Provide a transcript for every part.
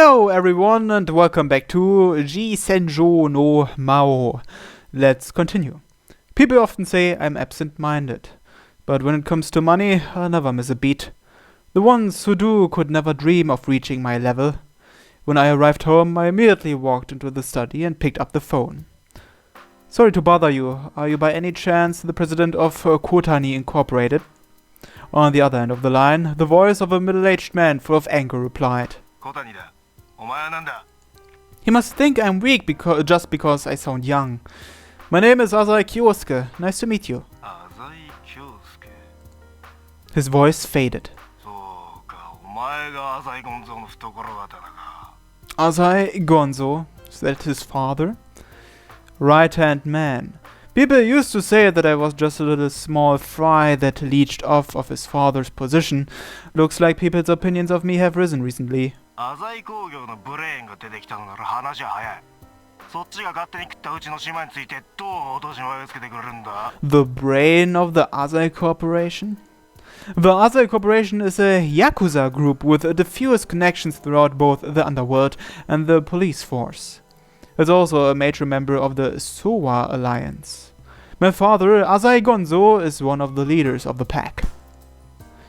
Hello everyone and welcome back to G-senjou no Maou. Let's continue. People often say I'm absent-minded, but when it comes to money, I never miss a beat. The ones who do could never dream of reaching my level. When I arrived home, I immediately walked into the study and picked up the phone. Sorry to bother you. Are you by any chance the president of Kotani Incorporated? On the other end of the line, the voice of a middle-aged man full of anger replied. He must think I'm weak just because I sound young. My name is Icy Winter. Nice to meet you. His voice faded. Icy Gonzo, is that his father? Right-hand man. People used to say that I was just a little small fry that leached off of his father's position. Looks like people's opinions of me have risen recently. The brain of the Icy Corporation? The Icy Corporation is a Yakuza group with diffuse connections throughout both the underworld and the police force. It's also a major member of the Showa Alliance. My father, Icy Gonzo, is one of the leaders of the pack.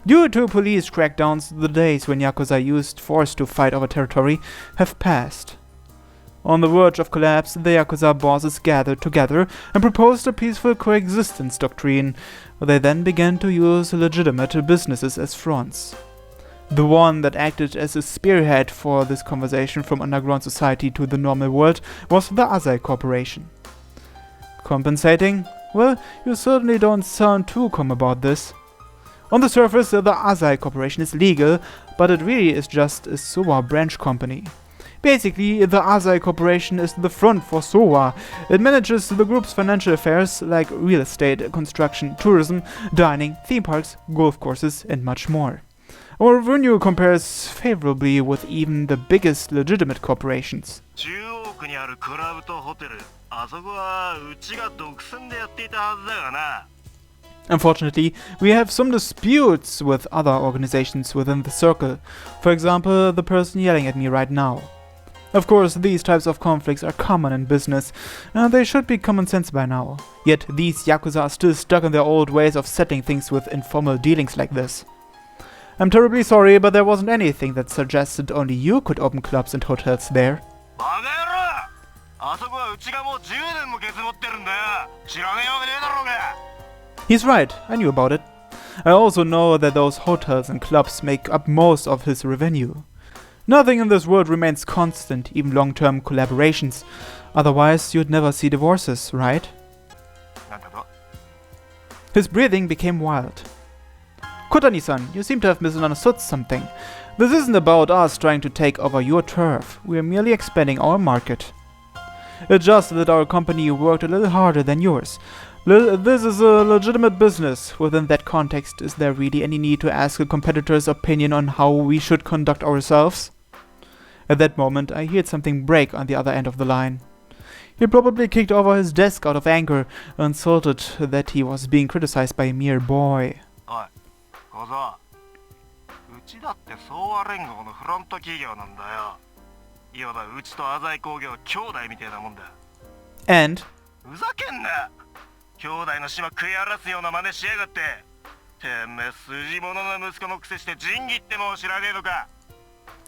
Due to police crackdowns, the days when Yakuza used force to fight over territory have passed. On the verge of collapse, the Yakuza bosses gathered together and proposed a peaceful coexistence doctrine. They then began to use legitimate businesses as fronts. The one that acted as a spearhead for this conversation from underground society to the normal world was the Icy Corporation. Compensating? Well, you certainly don't sound too calm about this. On the surface, the Icy Corporation is legal, but it really is just a Showa branch company. Basically, the Icy Corporation is the front for Showa. It manages the group's financial affairs like real estate, construction, tourism, dining, theme parks, golf courses, and much more. Our revenue compares favorably with even the biggest legitimate corporations. Unfortunately, we have some disputes with other organizations within the circle. For example, the person yelling at me right now. Of course, these types of conflicts are common in business, and they should be common sense by now. Yet these Yakuza are still stuck in their old ways of settling things with informal dealings like this. I'm terribly sorry, but there wasn't anything that suggested only you could open clubs and hotels there. He's right, I knew about it. I also know that those hotels and clubs make up most of his revenue. Nothing in this world remains constant, even long-term collaborations. Otherwise, you'd never see divorces, right? His breathing became wild. Kotani-san, you seem to have misunderstood something. This isn't about us trying to take over your turf. We are merely expanding our market. It's just that our company worked a little harder than yours. This is a legitimate business. Within that context, is there really any need to ask a competitor's opinion on how we should conduct ourselves? At that moment, I heard something break on the other end of the line. He probably kicked over his desk out of anger, insulted that he was being criticized by a mere boy. And?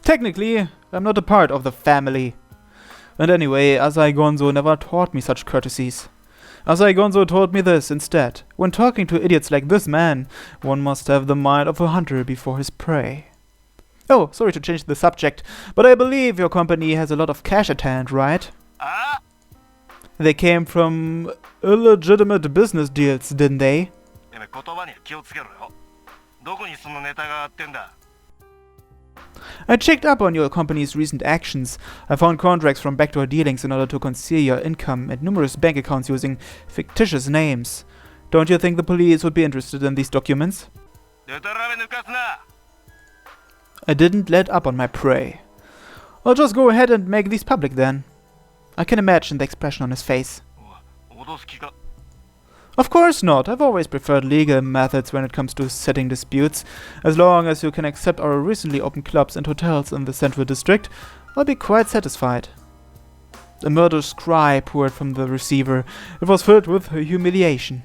Technically, I'm not a part of the family. And anyway, Icy Gonzo never taught me such courtesies. Icy Gonzo told me this instead. When talking to idiots like this man, one must have the mind of a hunter before his prey. Oh, sorry to change the subject, but I believe your company has a lot of cash at hand, right? They came from illegitimate business deals, didn't they? I checked up on your company's recent actions. I found contracts from backdoor dealings in order to conceal your income and numerous bank accounts using fictitious names. Don't you think the police would be interested in these documents? I didn't let up on my prey. I'll just go ahead and make these public then. I can imagine the expression on his face. Of course not. I've always preferred legal methods when it comes to settling disputes. As long as you can accept our recently opened clubs and hotels in the central district, I'll be quite satisfied. A murderous cry poured from the receiver. It was filled with humiliation.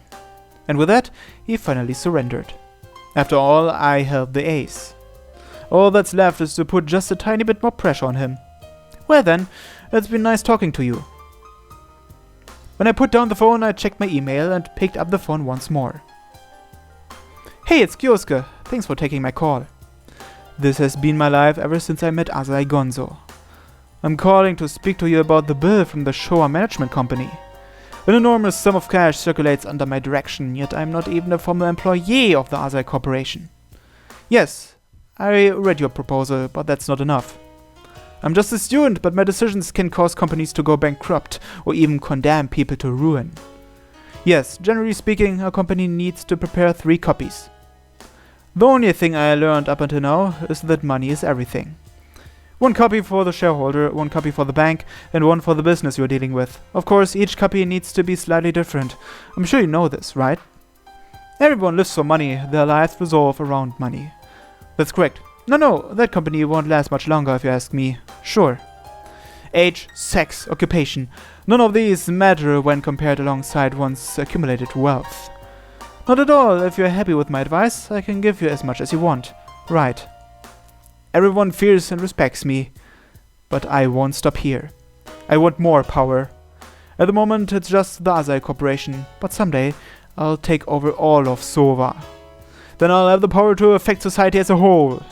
And with that, he finally surrendered. After all, I held the ace. All that's left is to put just a tiny bit more pressure on him. Well then, it's been nice talking to you. When I put down the phone, I checked my email and picked up the phone once more. Hey, it's Kyosuke. Thanks for taking my call. This has been my life ever since I met Azai Gonzo. I'm calling to speak to you about the bill from the Showa Management Company. An enormous sum of cash circulates under my direction, yet I'm not even a formal employee of the Azai Corporation. Yes, I read your proposal, but that's not enough. I'm just a student, but my decisions can cause companies to go bankrupt or even condemn people to ruin. Yes, generally speaking, a company needs to prepare 3 copies. The only thing I learned up until now is that money is everything. 1 copy for the shareholder, 1 copy for the bank, and 1 for the business you're dealing with. Of course, each copy needs to be slightly different. I'm sure you know this, right? Everyone lives for money, their lives revolve around money. That's correct. No, that company won't last much longer if you ask me. Sure. Age, sex, occupation. None of these matter when compared alongside one's accumulated wealth. Not at all. If you're happy with my advice, I can give you as much as you want. Right. Everyone fears and respects me. But I won't stop here. I want more power. At the moment, it's just the Azai Corporation, but someday, I'll take over all of Sova. Then I'll have the power to affect society as a whole.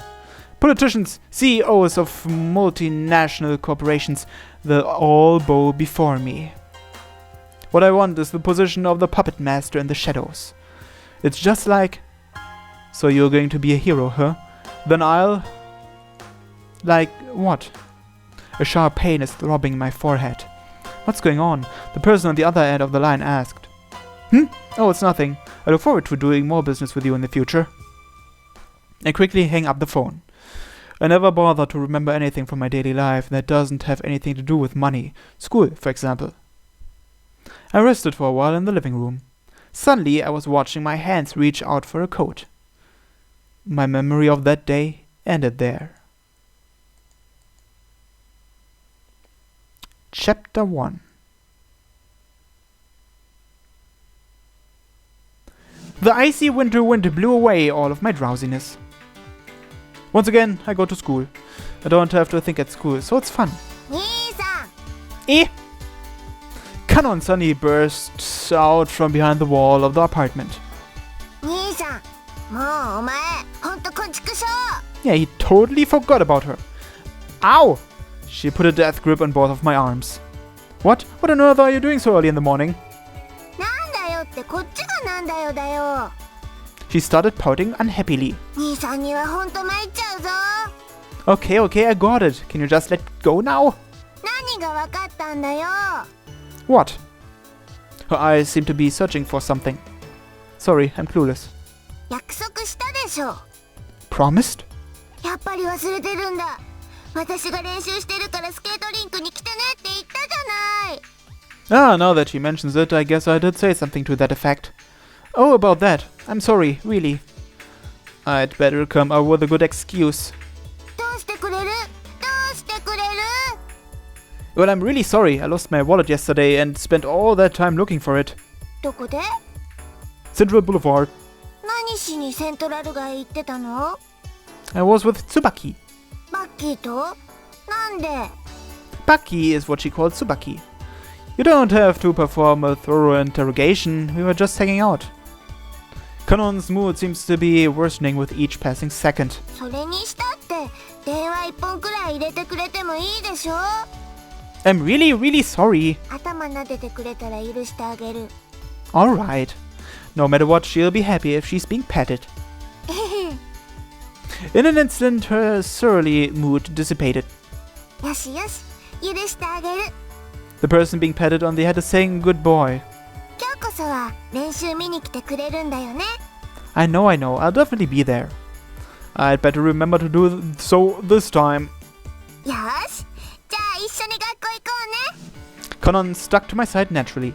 Politicians, CEOs of multinational corporations, they'll all bow before me. What I want is the position of the puppet master in the shadows. It's just like... So you're going to be a hero, huh? Then I'll... Like what? A sharp pain is throbbing my forehead. What's going on? The person on the other end of the line asked. Oh, it's nothing. I look forward to doing more business with you in the future. I quickly hang up the phone. I never bother to remember anything from my daily life that doesn't have anything to do with money. School, for example. I rested for a while in the living room. Suddenly, I was watching my hands reach out for a coat. My memory of that day ended there. Chapter 1. The icy winter wind blew away all of my drowsiness. Once again, I go to school. I don't have to think at school, so it's fun. Eh? Kanon suddenly bursts out from behind the wall of the apartment. Yeah, he totally forgot about her. Ow! She put a death grip on both of my arms. What? What on earth are you doing so early in the morning? She started pouting unhappily. Okay, I got it. Can you just let go now? What? Her eyes seem to be searching for something. Sorry, I'm clueless. Promised? Ah, now that she mentions it, I guess I did say something to that effect. Oh, about that. I'm sorry, really. I'd better come up with a good excuse. Well, I'm really sorry. I lost my wallet yesterday and spent all that time looking for it. Central Boulevard. I was with Tsubaki. Baki is what she called Tsubaki. You don't have to perform a thorough interrogation. We were just hanging out. Kanon's mood seems to be worsening with each passing second. I'm really sorry. Alright. No matter what, she'll be happy if she's being petted. In an instant, her surly mood dissipated. The person being patted on the head is saying good boy. I know. I'll definitely be there. I'd better remember to do so this time. Kanon stuck to my side naturally.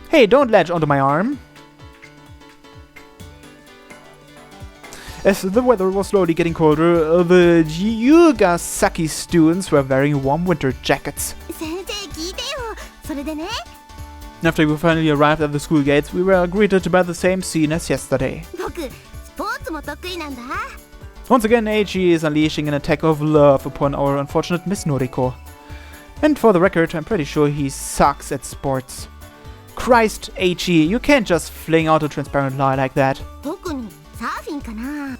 Hey, don't latch onto my arm. As the weather was slowly getting colder, the Yugasaki students were wearing warm winter jackets. 先生聞いてよ。それでね、 After we finally arrived at the school gates, we were greeted by the same scene as yesterday. 僕スポーツも得意なんだ。 Once again, Eiji is unleashing an attack of love upon our unfortunate Miss Noriko. And for the record, I'm pretty sure he sucks at sports. Christ, Eiji, you can't just fling out a transparent lie like that. 特にサーフィンかな。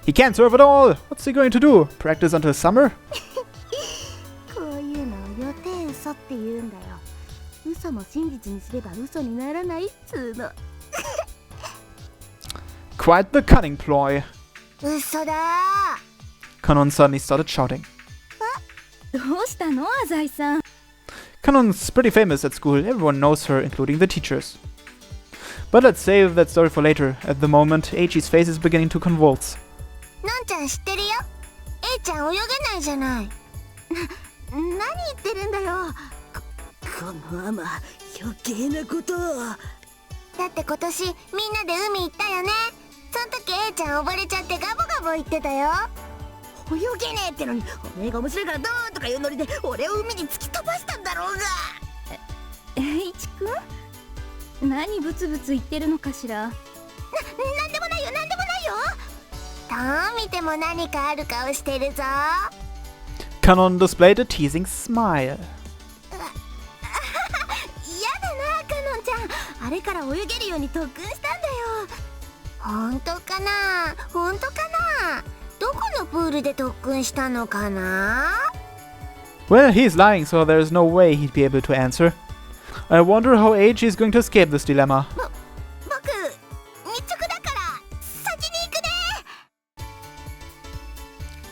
He can't surf at all! What's he going to do? Practice until summer? こういうのを予定嘘って言うんだよ。嘘も真実にすれば嘘にならないっつうの。 Quite the cunning ploy. 嘘だ。 Kanon suddenly started shouting. どうしたの、浅井さん。 Kanon's pretty famous at school, everyone knows her, including the teachers. But let's save that story for later. At the moment, Eiichi's face is beginning to convulse. のんちゃん知ってるよ。A ちゃん泳げないじゃない。何言ってるんだよ。このアマ、余計なことを。だって今年みんなで海行ったよね。その時 A ちゃん溺れちゃってガボガボ言ってたよ。泳げねえってのに、おめえが面白いからどうとかいうノリで俺を海に突き飛ばしたんだろうが。栄一くん、何ブツブツ言ってるのかしら。なんでもないよ、なんでもないよ。どう見ても何かある顔してるぞ。 Kanon displayed a teasing smile. やだな、かのんちゃん。あれから泳げるように特訓したんだよ。本当かな、本当かな。どこのプールで特訓したのかな。 Well, he's lying, so there's no way he'd be able to answer. I wonder how Eiichi is going to escape this dilemma. 僕、日直だから先に行くね。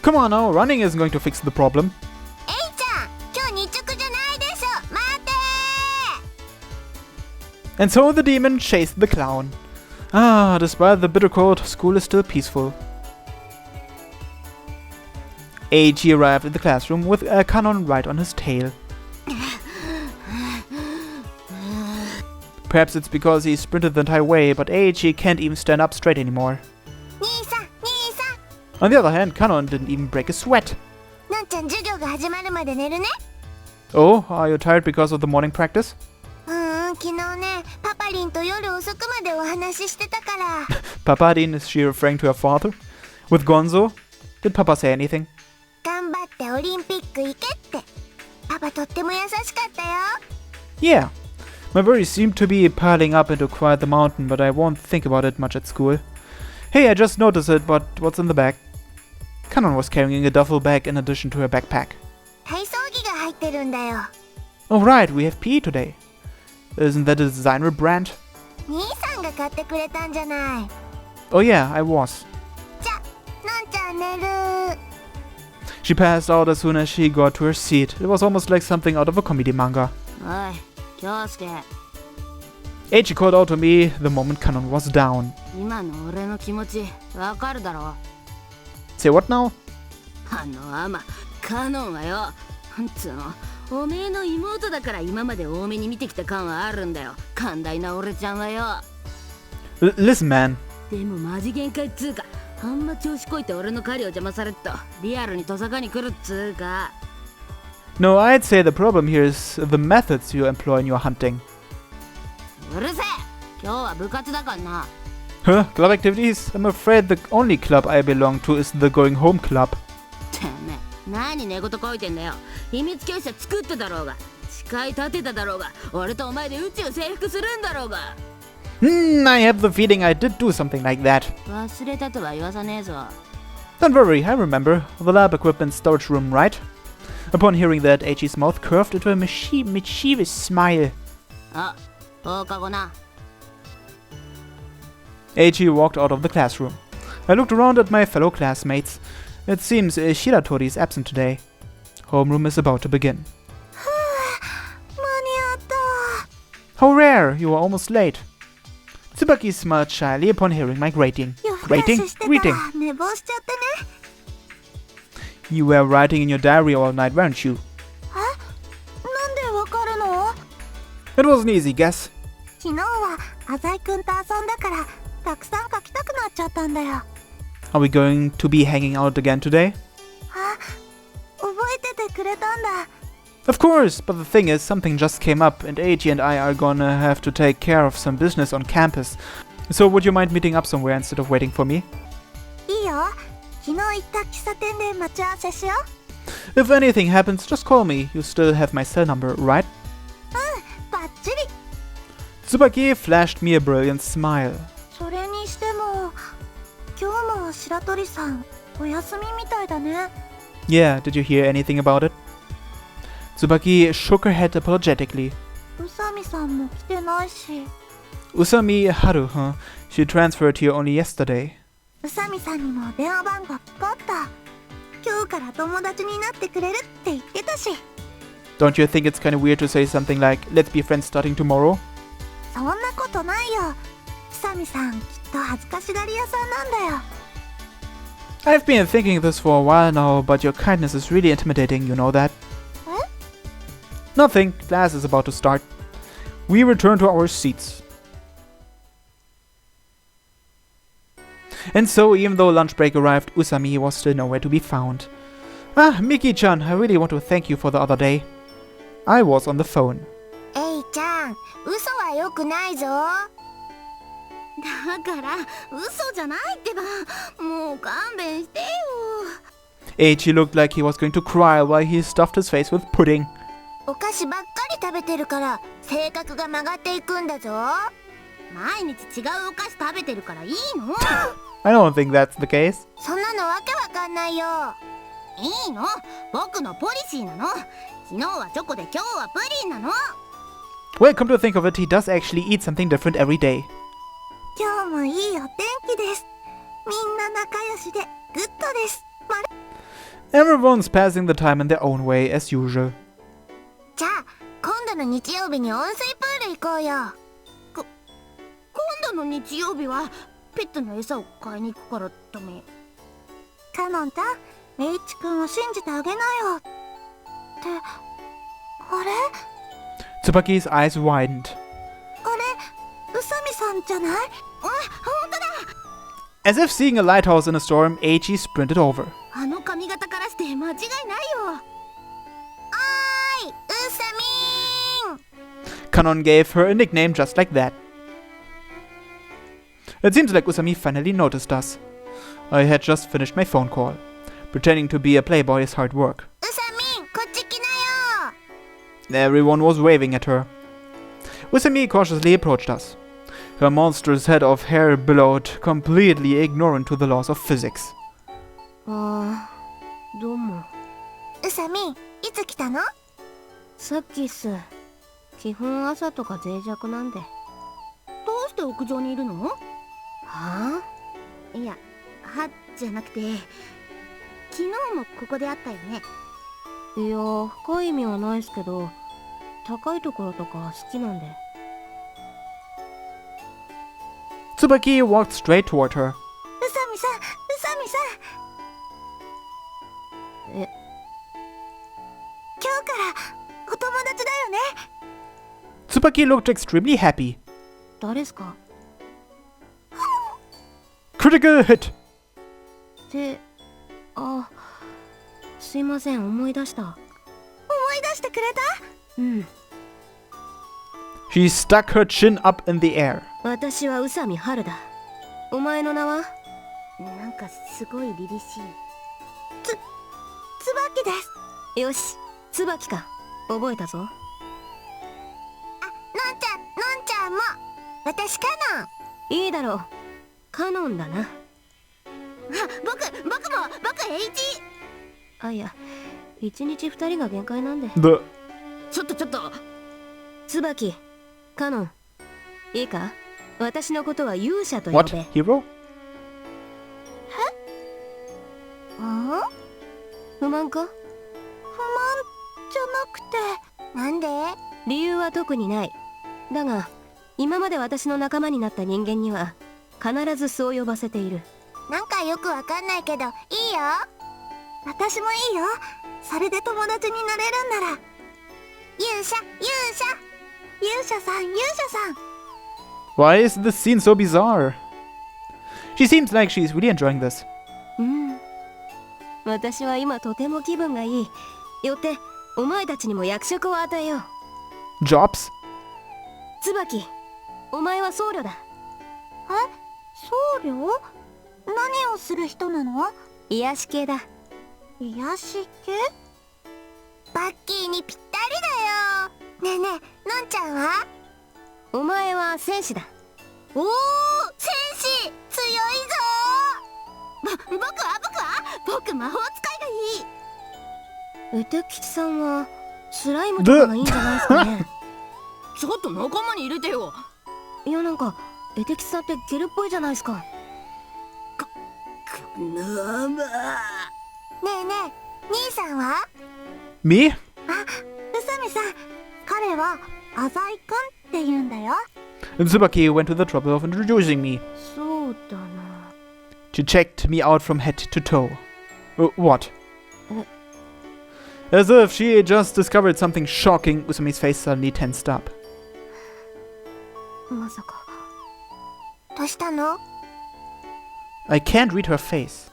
Come on now, running isn't going to fix the problem. えいちゃん、今日日直じゃないでしょ。待てー。 And so the demon chased the clown. Ah, despite the bitter cold, school is still peaceful. Eiichi arrived at the classroom with a Kanon right on his tail. Perhaps it's because he sprinted the entire way, but Eiichi can't even stand up straight anymore. 兄さん、兄さん。 On the other hand, Kanon didn't even break a sweat. のんちゃん、授業が始まるまで寝るね。 Oh, are you tired because of the morning practice? 昨日ね、パパリンと夜遅くまでお話ししてたから。 Papadin, is she referring to her father? With Gonzo? Did Papa say anything? 頑張ってオリンピック行けって。パパとっても優しかったよ。 Yeah. My worries seem to be piling up into quite the mountain, but I won't think about it much at school. Hey, I just noticed it, but what's in the bag? Kanon was carrying a duffel bag in addition to her backpack. 体操着が入ってるんだよ。 Oh right, we have PE today. Isn't that a designer brand? 兄さんが買ってくれたんじゃない。 Oh yeah, I was. じゃ、のんちゃん寝る。 She passed out as soon as she got to her seat. It was almost like something out of a comedy manga. おい、京介。 Eiichi called out to me the moment Kanon was down. 今の俺の気持ち、わかるだろ。 Say what now? あのアマ、カノンはよ。なんつうの、おめえの妹だから今まで多めに見てきた感はあるんだよ。寛大な俺ちゃんはよ。 Listen, man. でもマジ限界っつうか、あんま調子こいて俺の狩りを邪魔されっとリアルにトサカに来るっつうか。 No, I'd say the problem here is the methods you employ in your hunting. うるせえ、今日は部活だからな。 Huh? Club activities? I'm afraid the only club I belong to is the Going Home Club. てめえ、何寝言こいてんだよ。秘密教室作っただろうが、誓い立てただろうが、俺とお前で宇宙征服するんだろうが。I have the feeling I did do something like that. 忘れたとは言わさねえぞ。 Don't worry, I remember. The lab equipment storage room, right? Upon hearing that, Eiichi's mouth curved into a mischievous smile. あ、放課後な。 Eiichi walked out of the classroom. I looked around at my fellow classmates. It seems Shiratori is absent today. Homeroom is about to begin. 間に合った。 How rare! You are almost late. Tsubaki smiled shyly upon hearing my greeting. 夜更かししてたら Greeting. 寝坊しちゃってね。 You were writing in your diary all night, weren't you? なんでわかるの？ It was an easy guess. 昨日は浅井くんと遊んだからたくさん書きたくなっちゃったんだよ。Are we going to be hanging out again today? あ、覚えててくれたんだ。 Of course, but the thing is, something just came up and Eiji and I are gonna have to take care of some business on campus. So would you mind meeting up somewhere instead of waiting for me? いいよ。昨日行った喫茶店で待ち合わせしよう。 If anything happens, just call me. You still have my cell number, right? バッチリ。 Tsubaki flashed me a brilliant smile. それにしても、今日も白鳥さん、お休みみたいだね。 Yeah, did you hear anything about it? Tsubaki shook her head apologetically. 宇佐美さんも来てないし。 Usami Haru, huh? She transferred here only yesterday. 宇佐美さんにも電話番号聞こった。今日から友達になってくれるって言ってたし。 Don't you think it's kind of weird to say something like, let's be friends starting tomorrow? そんなことないよ。宇佐美さん、きっと恥ずかしがり屋さんなんだよ。 I've been thinking this for a while now, but your kindness is really intimidating, you know that? Nothing, class is about to start. We return to our seats. And so, even though lunch break arrived, Usami was still nowhere to be found. Ah, Miki-chan, I really want to thank you for the other day. I was on the phone. エイちゃん、嘘は良くないぞ。だから嘘じゃないってば。もう勘弁してよ。 Eiichi looked like he was going to cry while he stuffed his face with pudding. お菓子ばっかり食べてるから性格が曲がっていくんだぞ。毎日違うお菓子食べてるからいいの。I don't think that's the case. そんなのわけわかんないよ。いいの、僕のポリシーなの。昨日はチョコで今日はプリンなの。 Well, come to think of it, he does actually eat something different every day. 今日もいいお天気です。みんな仲良しでグッドです。Everyone's passing the time in their own way, as usual. じゃあ今度の日曜日に温水プール行こうよ。今度の日曜日はペットの餌を買いに行くからダメ。カノンちゃん、メイチ君を信じてあげなよ。ってあれ Tsubaki's eyes widened. あれ、宇佐美さんじゃない？あ、本当だ。 As if seeing a lighthouse in a storm, Eiichi sprinted over. あの髪型からして間違いないよ。おーい、宇佐美。 Kanon gave her a nickname just like that. It seems like Usami finally noticed us. I had just finished my phone call. Pretending to be a playboy is hard work. 宇佐美、こっち来なよ。 Everyone was waving at her. Usami cautiously approached us. Her monstrous head of hair billowed, completely ignorant to the laws of physics. あー、どうも。宇佐美、いつ来たの？さっきっす。基本朝とか脆弱なんで。どうして屋上にいるの？はあ？いや、はじゃなくて、昨日もここで会ったよね。いや、深い意味はないっすけど、高いところとか好きなんで。 Tsubaki walked straight toward her. 宇佐美さん、宇佐美さん。え、今日からお友達だよね。 Tsubaki looked extremely happy. 誰っすか？ Critical hit! ってあ、すいません、思い出した。思い出してくれた？うん。 She stuck her chin up in the air. 私は宇佐美春だ。お前の名は？なんかすごい凛々しい。椿です。よし、椿か。覚えたぞ。あ、のんちゃんも。私カノン。いいだろう。カノンだな。あ、僕H。あ、いや、一日二人が限界なんで。ちょっと。椿、カノン。いいか？私のことは勇者と呼べ。 What? Hero? あ？不満か？不満じゃなくて。なんで？理由は特にない。だが、今まで私の仲間になった人間には必ずそう呼ばせている。なんかよくわかんないけど、いいよ。私もいいよ。それで友達になれるんなら。勇者さん。Why is this scene so bizarre? She seems like she's really enjoying this. うん。私は今とても気分がいい。よってお前たちにも役職を与えよう。 Jobs? 椿、お前は僧侶だ。僧侶？何をする人なの？癒し系だ。癒し系？バッキーにぴったりだよ。ねえねえ、のんちゃんは？お前は戦士だ。おお、戦士強いぞ。僕魔法使いがいい。絵手吉さんはスライムとかがいいんじゃないですかね。ちょっと仲間に入れてよ。いや、なんか絵手吉さんってゲルっぽいじゃないですか。ぬま。ねえねえ、兄さんは？ Me? 宇佐美さん、彼は浅井くんって言うんだよ。 Tsubaki went to the trouble of introducing me. そうだな。 She checked me out from head to toe. What? As if she had just discovered something shocking, Usami's face suddenly tensed up. まさか。どうしたの？ I can't read her face.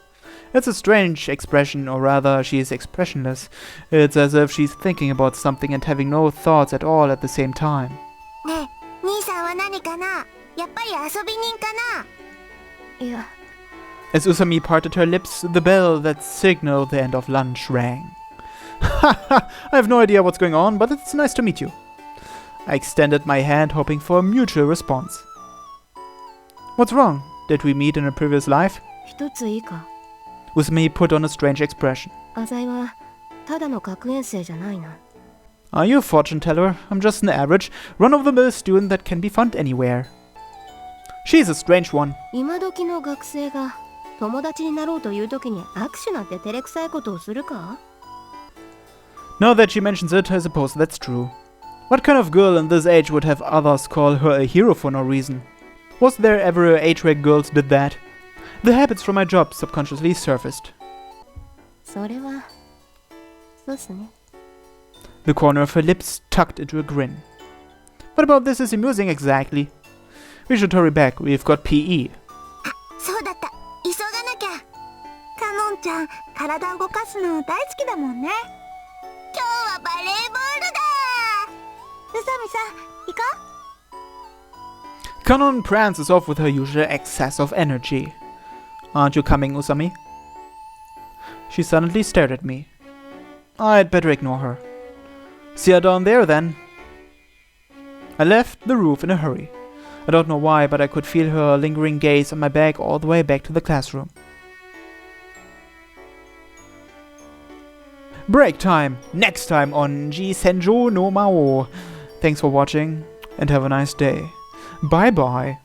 It's a strange expression, or rather, she is expressionless. It's as if she's thinking about something and having no thoughts at all at the same time. ねえ、兄さんは何かな？やっぱり遊び人かな？いや。 As Usami parted her lips, the bell that signaled the end of lunch rang. I have no idea what's going on, but it's nice to meet you. I extended my hand, hoping for a mutual response. What's wrong? Did we meet in a previous life? 一ついいか。 Usami put on a strange expression. 浅井はただの学園生じゃないな。 Are you a fortune teller? I'm just an average, run-of-the-mill student that can be found anywhere. She's a strange one. 今時の学生が友達になろうという時に握手なんて照れくさいことをするか？ Now that she mentions it, I suppose that's true. What kind of girl in this age would have others call her a hero for no reason? Was there ever an age where girls did that? The habits from my job subconsciously surfaced. それはそうっすね。 The corner of her lips tucked into a grin. What about this is amusing exactly? We should hurry back, we've got PE. そうだった、急がなきゃ。かのんちゃん、体動かすの大好きだもんね。今日はバレーボールだ。宇佐美さん、行こう。 Kanon prances off with her usual excess of energy. Aren't you coming, Usami? She suddenly stared at me. I'd better ignore her. See her down there, then. I left the roof in a hurry. I don't know why, but I could feel her lingering gaze on my back all the way back to the classroom. Break time! Next time on G-senjou no Maou. Thanks for watching, and have a nice day. Bye bye.